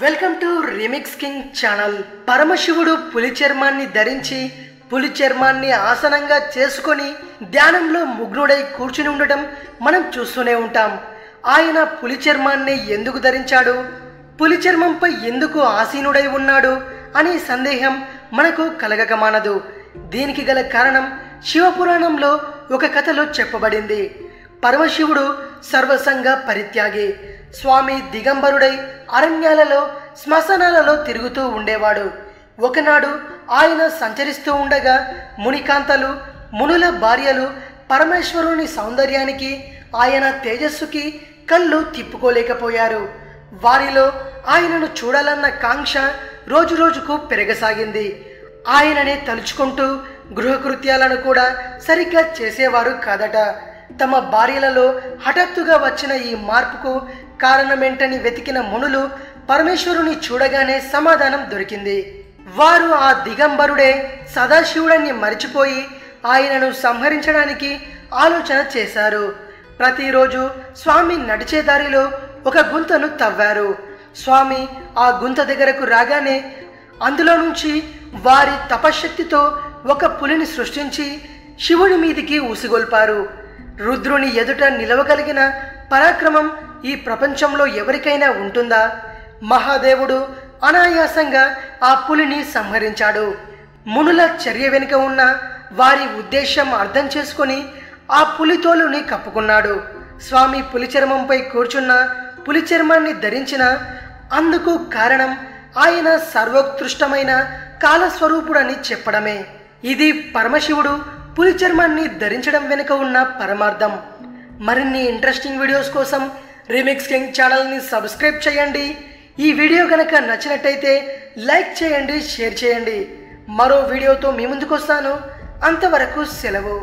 Welcome to remix king channel. పరమశివుడు పులి చర్మాన్ని ధరించి పులి చర్మాన్ని ఆసనంగా చేసుకొని ధ్యానంలో ముగ్నుడై కూర్చుని ఉండటం మనం చూస్తూనే ఉంటాం. ఆయన పులి చర్మాన్ని ఎందుకు ధరించాడు, పులి చర్మంపై ఎందుకు ఆసీనుడై ఉన్నాడు అనే సందేహం మనకు కలగక మానదు. దీనికి గల కారణం శివపురాణంలో ఒక కథలో చెప్పబడింది. పరమశివుడు సర్వసంగ పరిత్యాగి, స్వామి దిగంబరుడై అరణ్యాలలో శ్మశానాలలో తిరుగుతూ ఉండేవాడు. ఒకనాడు ఆయన సంచరిస్తూ ఉండగా మునికాంతలు, మునుల భార్యలు పరమేశ్వరుని సౌందర్యానికి, ఆయన తేజస్సుకి కళ్ళు తిప్పుకోలేకపోయారు. వారిలో ఆయనను చూడాలన్న కాంక్ష రోజురోజుకు పెరగసాగింది. ఆయననే తలుచుకుంటూ గృహకృత్యాలను కూడా సరిగ్గా చేసేవారు కాదట. తమ భార్యలలో హఠాత్తుగా వచ్చిన ఈ మార్పుకు కారణమేంటని వెతికిన మునులు పరమేశ్వరుని చూడగానే సమాధానం దొరికింది. వారు ఆ దిగంబరుడే సదాశివుడని మరిచిపోయి ఆయనను సంహరించడానికి ఆలోచన చేశారు. ప్రతిరోజు స్వామి నడిచే దారిలో ఒక గుంతను తవ్వారు. స్వామి ఆ గుంత దగ్గరకు రాగానే అందులో నుంచి వారి తపశక్తితో ఒక పులిని సృష్టించి శివుడి మీదికి ఉసిగొల్పారు. రుద్రుని ఎదుట నిలవగలిగిన పరాక్రమం ఈ ప్రపంచంలో ఎవరికైనా ఉంటుందా? మహాదేవుడు అనాయాసంగా ఆ పులిని సంహరించాడు. మునుల చర్య వెనుక ఉన్న వారి ఉద్దేశం అర్థం చేసుకొని ఆ పులితోలుని కప్పుకున్నాడు. స్వామి పులి చర్మంపై కూర్చున్న పులి చర్మాన్ని ధరించిన అందుకు కారణం ఆయన సర్వోత్కృష్టమైన కాలస్వరూపుడని చెప్పడమే. ఇది పరమశివుడు పులి చర్మాన్ని ధరించడం వెనుక ఉన్న పరమార్థం. మరిన్ని ఇంట్రెస్టింగ్ వీడియోస్ కోసం రీమిక్స్ కింగ్ ఛానల్ని సబ్స్క్రైబ్ చేయండి. ఈ వీడియో కనుక నచ్చినట్టయితే లైక్ చేయండి, షేర్ చేయండి. మరో వీడియోతో మీ ముందుకు వస్తాను. అంతవరకు సెలవు.